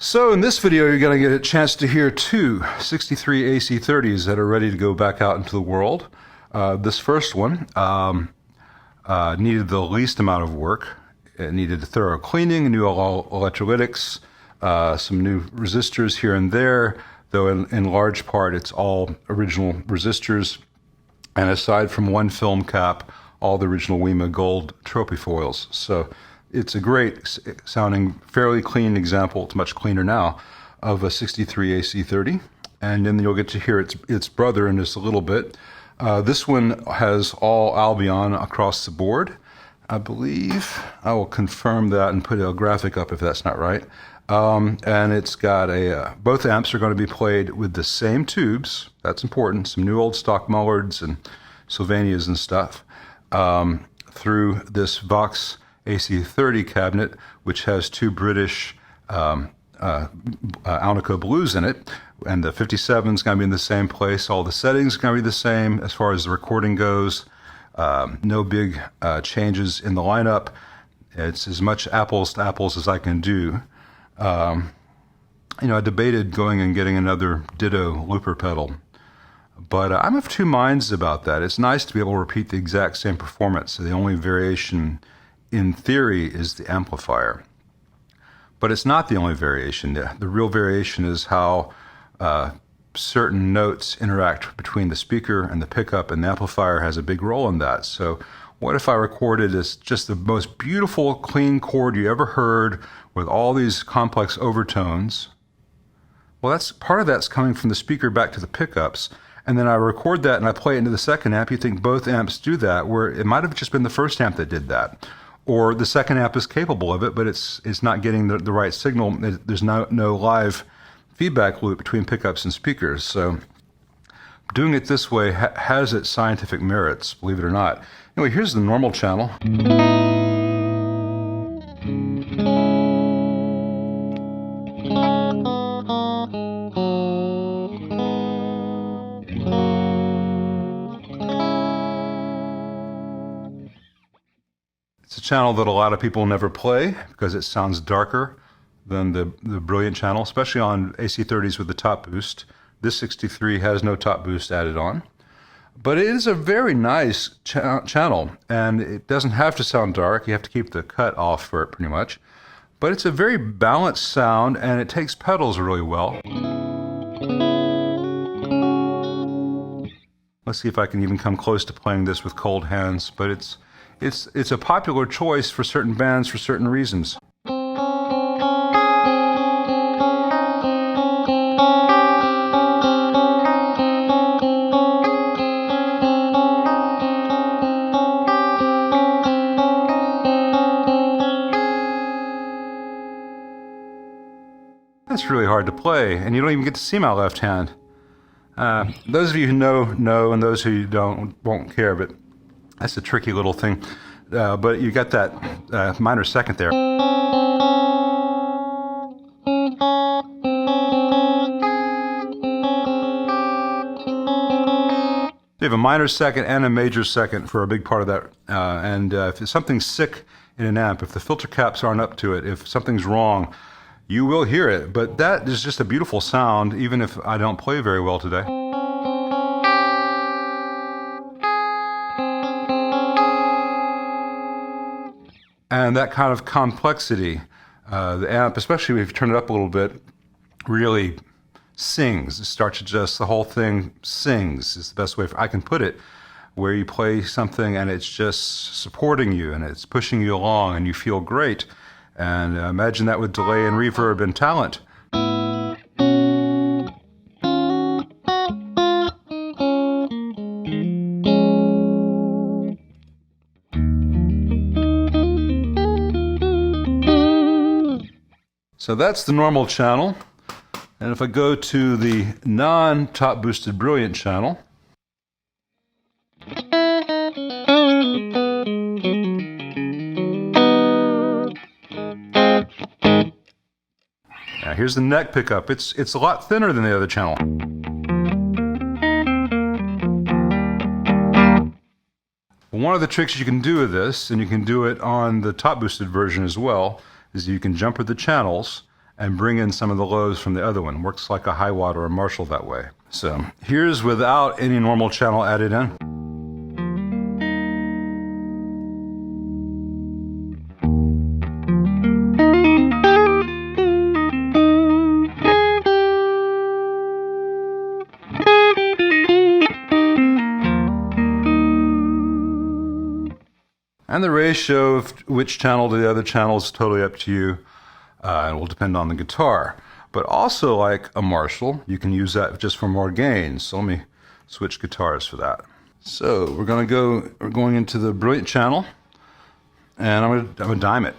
So in this video, you're going to get a chance to hear two 63 AC30s that are ready to go back out into the world. This first one needed the least amount of work. It needed a thorough cleaning, new electrolytics, some new resistors here and there, though in large part it's all original resistors. And aside from one film cap, all the original WEMA gold trophy foils. So it's a great sounding, fairly clean example. It's much cleaner now of a 63 AC30. And then you'll get to hear its brother in just a little bit. This one has all Albion across the board. I believe I will confirm that and put a graphic up if that's not right. And it's got both amps are going to be played with the same tubes. That's important. Some new old stock Mullards and Sylvanias and stuff through this Vox AC30 cabinet, which has two British Alnico Blues in it, and the 57 is going to be in the same place. All the settings are going to be the same as far as the recording goes. No big changes in the lineup. It's as much apples to apples as I can do. I debated going and getting another Ditto looper pedal, but I'm of two minds about that. It's nice to be able to repeat the exact same performance. So the only variation in theory is the amplifier. But it's not the only variation. The real variation is how certain notes interact between the speaker and the pickup, and the amplifier has a big role in that. So what if I recorded as just the most beautiful, clean chord you ever heard with all these complex overtones? Well, part of that's coming from the speaker back to the pickups. And then I record that and I play it into the second amp. You think both amps do that, where it might have just been the first amp that did that. Or the second amp is capable of it, but it's not getting the right signal. There's no live feedback loop between pickups and speakers. So doing it this way has its scientific merits, believe it or not. Anyway, here's the normal channel. It's a channel that a lot of people never play because it sounds darker than the Brilliant channel, especially on AC30s with the top boost. This 63 has no top boost added on. But it is a very nice channel, and it doesn't have to sound dark. You have to keep the cut off for it pretty much. But it's a very balanced sound, and it takes pedals really well. Let's see if I can even come close to playing this with cold hands, but it's a popular choice for certain bands for certain reasons. That's really hard to play, and you don't even get to see my left hand. Those of you who know, and those who don't won't care, but that's a tricky little thing. But you got that minor second there. You have a minor second and a major second for a big part of that. And if something's sick in an amp, if the filter caps aren't up to it, if something's wrong, you will hear it. But that is just a beautiful sound, even if I don't play very well today. And that kind of complexity, the amp, especially if you turn it up a little bit, really sings. It starts to just, the whole thing sings is the best way I can put it, where you play something and it's just supporting you and it's pushing you along and you feel great. And imagine that with delay and reverb and talent. So that's the normal channel. And if I go to the non-top boosted Brilliant channel, now here's the neck pickup. It's a lot thinner than the other channel. One of the tricks you can do with this, and you can do it on the top boosted version as well, is you can jumper the channels and bring in some of the lows from the other one. Works like a high watt or a Marshall that way. So here's without any normal channel added in. And the ratio of which channel to the other channel is totally up to you, and will depend on the guitar. But also, like a Marshall, you can use that just for more gain. So let me switch guitars for that. So we're going into the Brilliant channel, and I'm gonna dime it.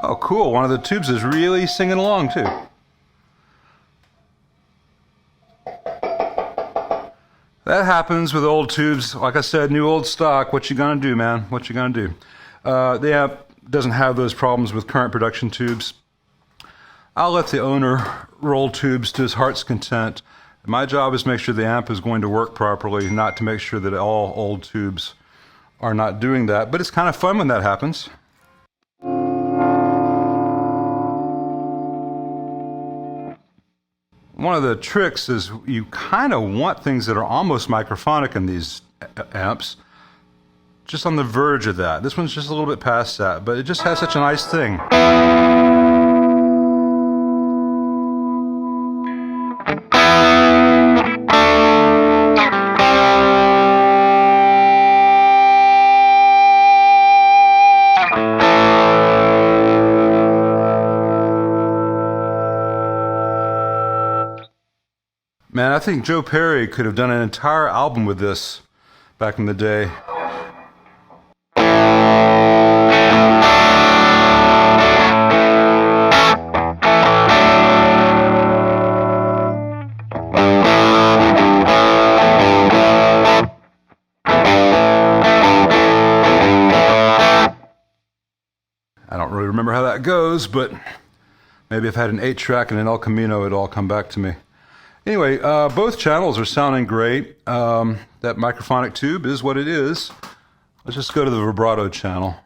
Oh, cool. One of the tubes is really singing along, too. That happens with old tubes. Like I said, new old stock. What you gonna do, man? What you gonna do? The amp doesn't have those problems with current production tubes. I'll let the owner roll tubes to his heart's content. My job is to make sure the amp is going to work properly, not to make sure that all old tubes are not doing that. But it's kind of fun when that happens. One of the tricks is you kind of want things that are almost microphonic in these amps, just on the verge of that. This one's just a little bit past that, but it just has such a nice thing. Man, I think Joe Perry could have done an entire album with this back in the day. I don't really remember how that goes, but maybe if I had an 8-track and an El Camino, it'd all come back to me. Anyway, both channels are sounding great. That microphonic tube is what it is. Let's just go to the Vibrato channel.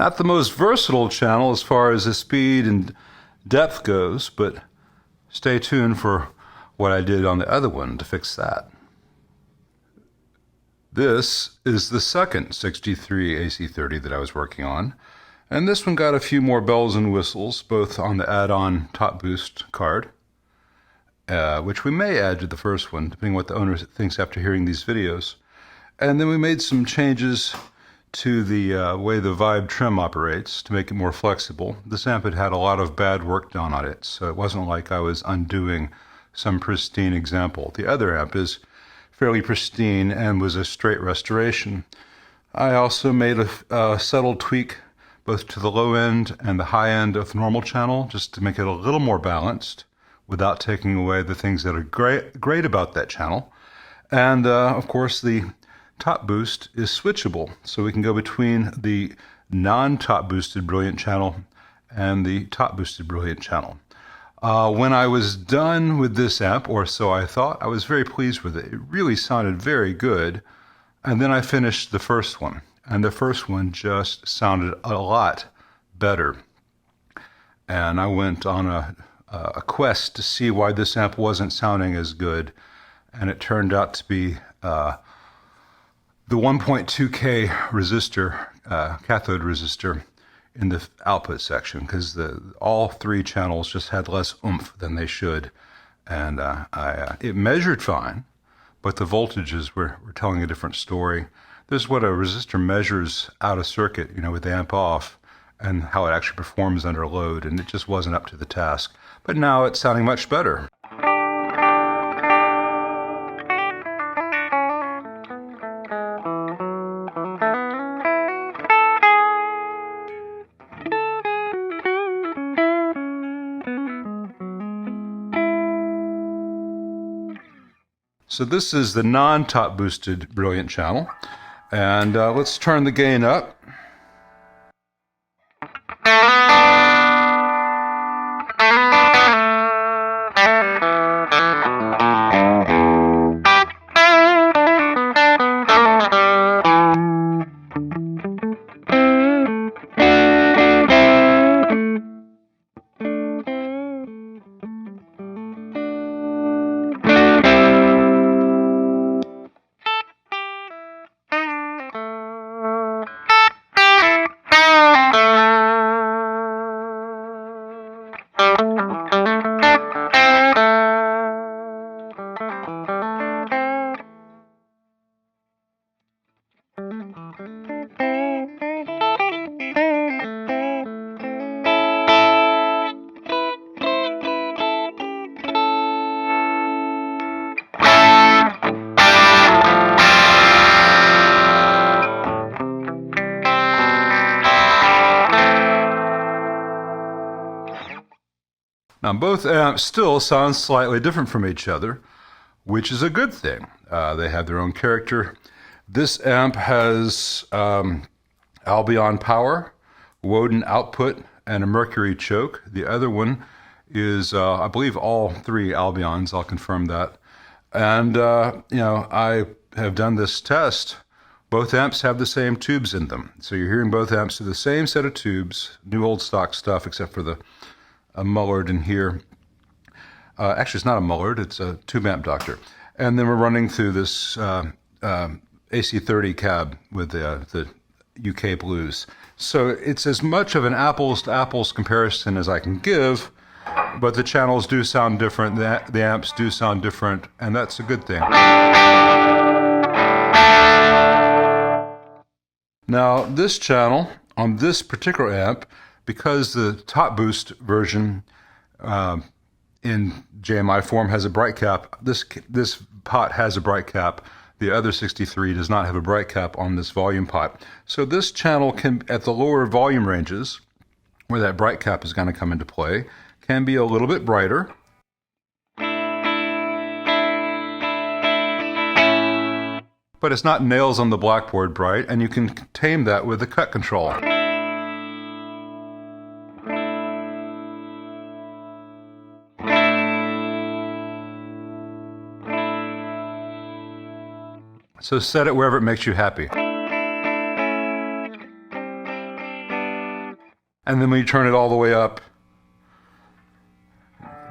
Not the most versatile channel as far as the speed and depth goes, but stay tuned for what I did on the other one to fix that. This is the second 63 AC30 that I was working on, and this one got a few more bells and whistles, both on the add-on top boost card, which we may add to the first one, depending on what the owner thinks after hearing these videos. And then we made some changes to the way the Vibe trim operates to make it more flexible. This amp had a lot of bad work done on it, so it wasn't like I was undoing some pristine example. The other amp is fairly pristine and was a straight restoration. I also made a subtle tweak both to the low end and the high end of the normal channel, just to make it a little more balanced without taking away the things that are great about that channel. And of course, the top boost is switchable, so we can go between the non-top boosted brilliant channel and the top boosted brilliant channel. When I was done with this amp, or so I thought, I was very pleased with it. It really sounded very good. And then I finished the first one, and the first one just sounded a lot better. And I went on a quest to see why this amp wasn't sounding as good, and it turned out to be the 1.2K resistor, cathode resistor, in the output section, because all three channels just had less oomph than they should, and it measured fine, but the voltages were telling a different story. This is what a resistor measures out of circuit, with the amp off, and how it actually performs under load, and it just wasn't up to the task. But now it's sounding much better. So this is the non-top boosted brilliant channel, and let's turn the gain up. Now both amps still sound slightly different from each other, which is a good thing. They have their own character. This amp has Albion power, Woden output, and a Mercury choke. The other one is, I believe, all three Albions. I'll confirm that. And, I have done this test. Both amps have the same tubes in them. So you're hearing both amps through the same set of tubes, new old stock stuff, except for a Mullard in here. Actually, it's not a Mullard, it's a tube amp doctor. And then we're running through this AC30 cab with the UK Blues. So it's as much of an apples to apples comparison as I can give, but the channels do sound different, the amps do sound different, and that's a good thing. Now, this channel, on this particular amp, because the top boost version in JMI form has a bright cap, this pot has a bright cap. The other 63 does not have a bright cap on this volume pot. So this channel can, at the lower volume ranges, where that bright cap is going to come into play, can be a little bit brighter. But it's not nails on the blackboard bright, and you can tame that with the cut control. So set it wherever it makes you happy. And then when you turn it all the way up,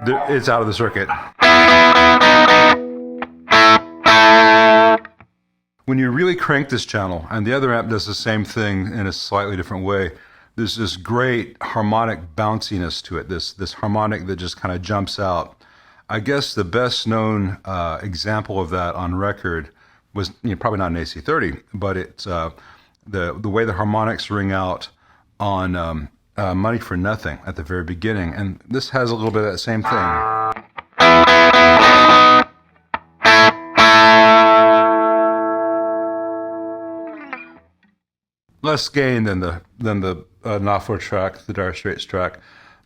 it's out of the circuit. When you really crank this channel, and the other amp does the same thing in a slightly different way, there's this great harmonic bounciness to it, this harmonic that just kind of jumps out. I guess the best known example of that on record was, probably not an AC30, but it's the way the harmonics ring out on Money for Nothing at the very beginning. And this has a little bit of that same thing. Less gain than the Knopfler track, the Dire Straits track,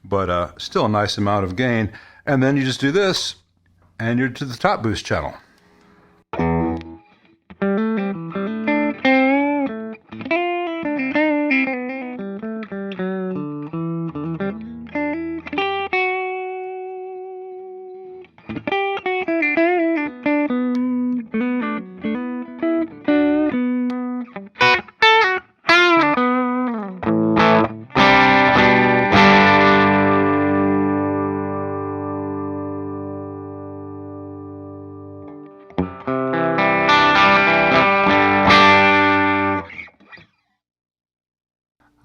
but still a nice amount of gain. And then you just do this, and you're to the top boost channel.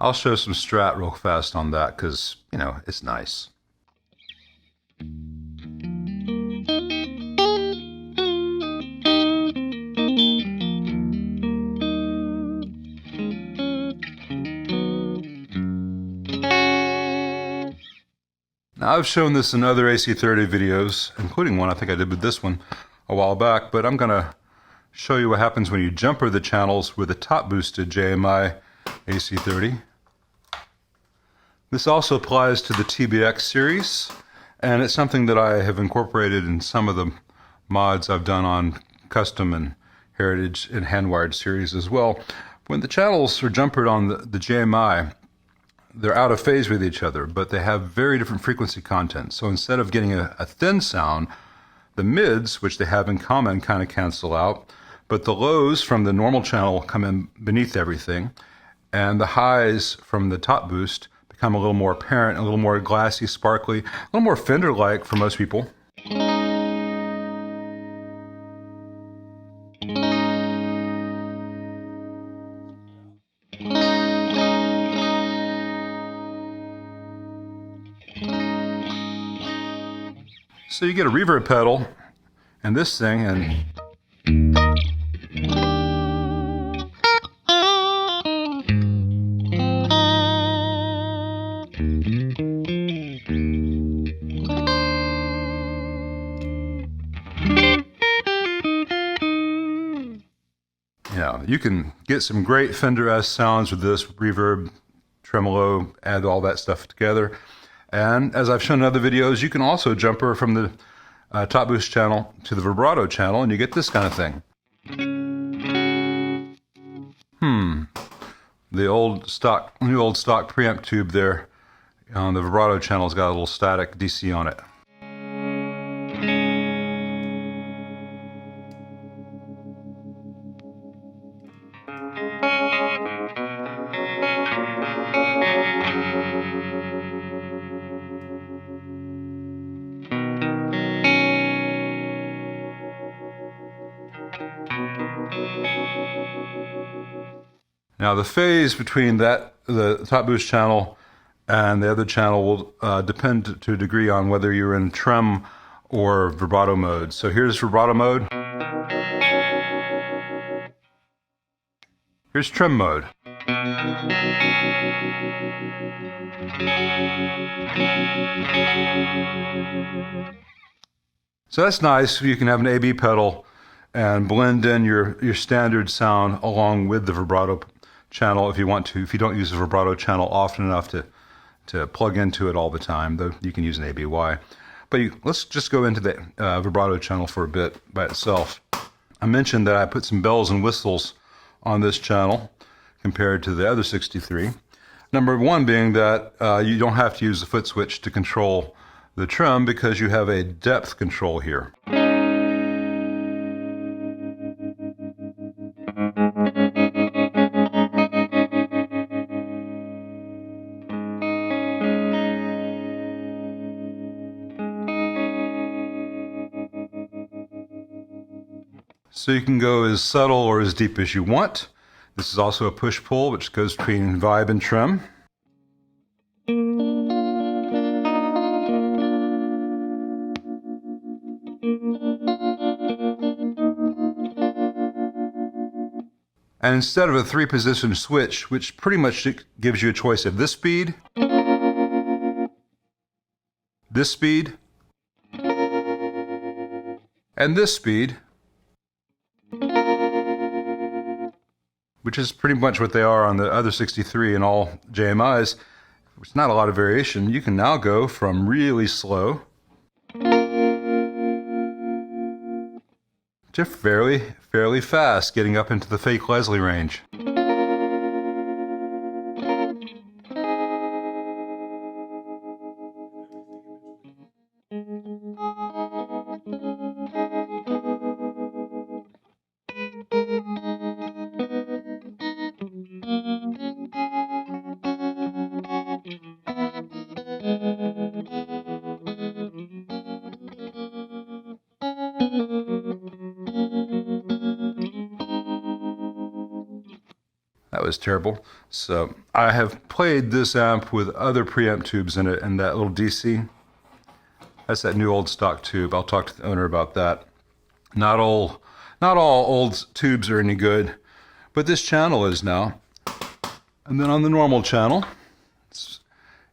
I'll show some strat real fast on that because, it's nice. Now, I've shown this in other AC30 videos, including one I think I did with this one a while back, but I'm going to show you what happens when you jumper the channels with a top boosted JMI AC30. This also applies to the TBX series, and it's something that I have incorporated in some of the mods I've done on custom and heritage and hand-wired series as well. When the channels are jumpered on the JMI, they're out of phase with each other, but they have very different frequency content. So instead of getting a thin sound, the mids, which they have in common, kind of cancel out, but the lows from the normal channel come in beneath everything, and the highs from the top boost become a little more apparent, a little more glassy, sparkly, a little more Fender-like for most people. So you get a reverb pedal and this thing, and you can get some great Fender-esque sounds with this reverb, tremolo, add all that stuff together. And as I've shown in other videos, you can also jumper from the top boost channel to the vibrato channel, and you get this kind of thing. The new old stock preamp tube there on the vibrato channel's got a little static DC on it. Now the phase between the top boost channel and the other channel will depend to a degree on whether you're in trem or vibrato mode. So here's vibrato mode. Here's trem mode. So that's nice. You can have an AB pedal and blend in your standard sound along with the vibrato channel if you want to. If you don't use the vibrato channel often enough to plug into it all the time, though you can use an ABY. But let's just go into the vibrato channel for a bit by itself. I mentioned that I put some bells and whistles on this channel compared to the other 63. Number one being that you don't have to use the foot switch to control the trem because you have a depth control here. So you can go as subtle or as deep as you want. This is also a push-pull, which goes between vibe and trem. And instead of a 3-position switch, which pretty much gives you a choice of this speed, this speed, and this speed, which is pretty much what they are on the other 63 and all JMIs. It's not a lot of variation. You can now go from really slow to fairly fast, getting up into the fake Leslie range. That was terrible. So I have played this amp with other preamp tubes in it, and that little DC, that's that new old stock tube. I'll talk to the owner about that. Not all old tubes are any good, but this channel is now. And then on the normal channel,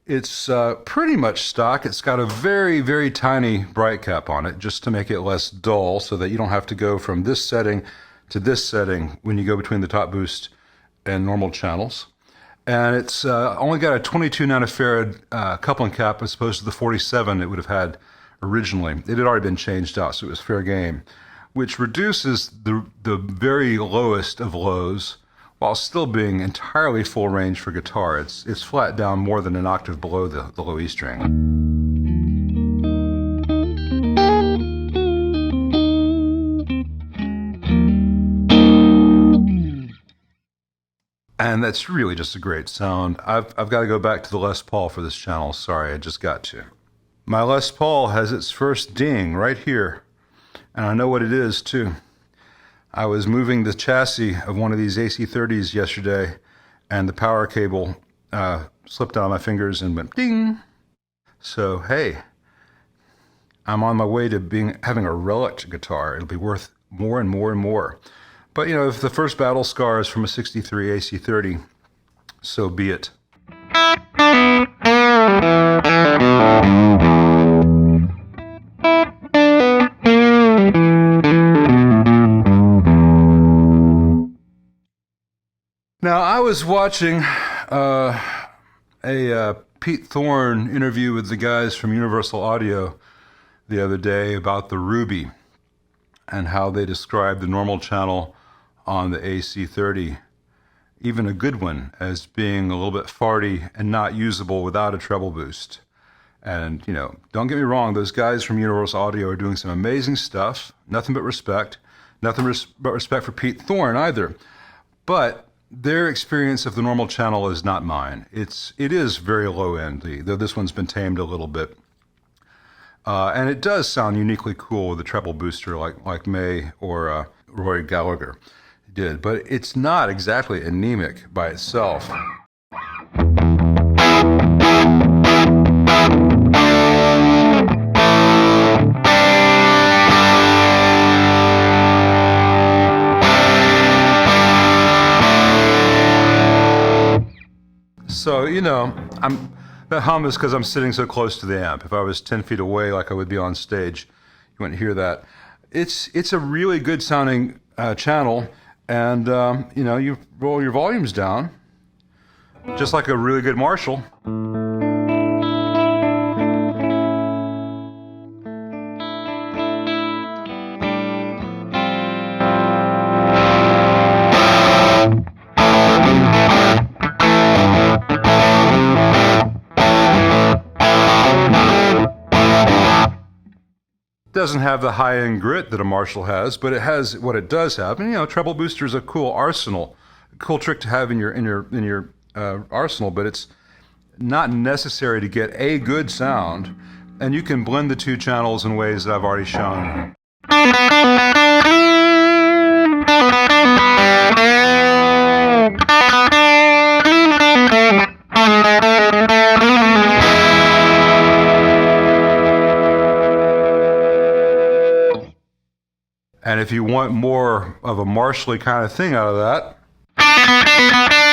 it's pretty much stock. It's got a very tiny bright cap on it, just to make it less dull, so that you don't have to go from this setting to this setting when you go between the top boost and normal channels. And it's only got a 22 nanofarad coupling cap as opposed to the 47 it would have had originally. It had already been changed out, so it was fair game, which reduces the very lowest of lows while still being entirely full range for guitar. It's flat down more than an octave below the low E string. And that's really just a great sound. I've got to go back to the Les Paul for this channel. Sorry, I just got to. My Les Paul has its first ding right here. And I know what it is, too. I was moving the chassis of one of these AC30s yesterday, and the power cable slipped out of my fingers and went ding. So, hey, I'm on my way to having a relic guitar. It'll be worth more and more and more. But, you know, if the first battle scar is from a 63 AC30, so be it. Now, I was watching a Pete Thorne interview with the guys from Universal Audio the other day about the Ruby and how they described the normal channel on the AC30, even a good one, as being a little bit farty and not usable without a treble boost. And, you know, don't get me wrong, those guys from Universal Audio are doing some amazing stuff. Nothing but respect. Nothing but respect for Pete Thorne either. But their experience of the normal channel is not mine. It is very low end, though this one's been tamed a little bit. And it does sound uniquely cool with a treble booster like May or Roy Gallagher did, but it's not exactly anemic by itself. So, you know, that hum is because I'm sitting so close to the amp. If I was 10 feet away like I would be on stage, you wouldn't hear that. It's a really good sounding channel. And, you know, you roll your volumes down, just like a really good Marshall. Doesn't have the high-end grit that a Marshall has, but it has what it does have. And, you know, treble booster is a cool arsenal, a cool trick to have in your arsenal, but it's not necessary to get a good sound. And you can blend the two channels in ways that I've already shown. And if you want more of a martially kind of thing out of that,